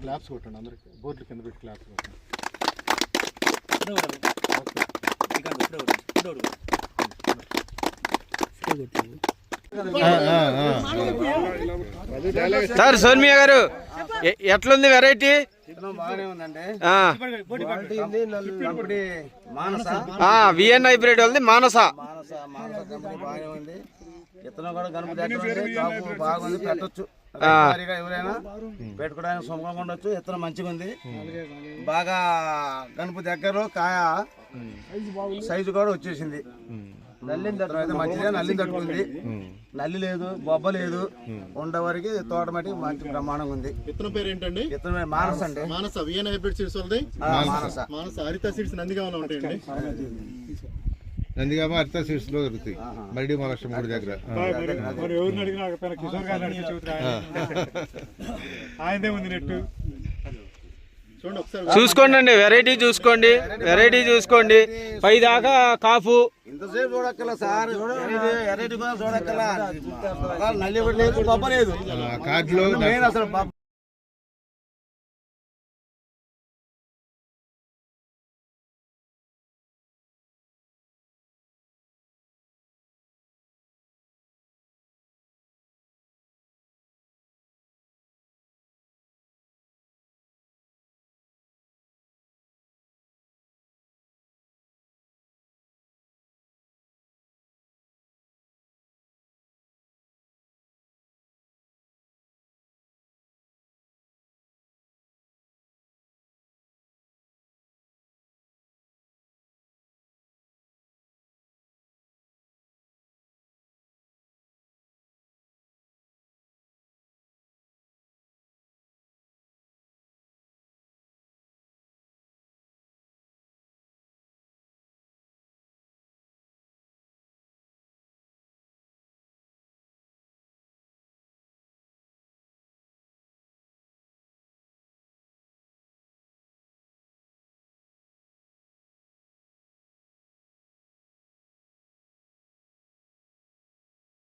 Claps కొట్టండి అందరికి, బోర్డుల కింద పెట్టి క్లాప్స్ కొట్టండి. సార్ సోనియా గారు ఎట్లుంది వెరైటీ? బాగానే ఉందండి. విఎన్ హైబ్రిడ్ వాళ్ళది మానస. కంపెనీ బాగానే ఉంది. విత్తనం కూడా గనుపు కాపు బాగుంది, పెట్టొచ్చు. ఎవరైనా పెట్టుకోవడానికి సుఖంగా ఉండొచ్చు. విత్తనం మంచిగా ఉంది, బాగా గనుపు దగ్గర కాయ సైజు కూడా వచ్చేసింది. అయితే మంచిదే, నల్లిని తట్టుకుంది. నల్లి లేదు, బొబ్బ లేదు, ఉండవరకు తోట మట్టి మంచి బ్రహ్మాండంగా ఉంది. విత్తనం పేరు ఏంటండి? విత్తనం మానస అండి. మానస విఎన్ హైబ్రిడ్ సీడ్స్ వాళ్ళది. మానస హరిత సీడ్స్ నందిగామలో ఉంటాయండి. నందిగామ హరిత సీడ్స్ లో దొరుకుతాయి. మరిడి మహాలక్ష్మి గుడి దగ్గర. చూసుకోండి అండి, వెరైటీ చూసుకోండి, వెరైటీ చూసుకోండి. పై దాకా కాపు. ఇంతసేపు చూడక్కల సార్, వెరైటీ కూడా చూడక్కల. నల్లి లేదు, బొబ్బ లేదు. కార్డులో అసలు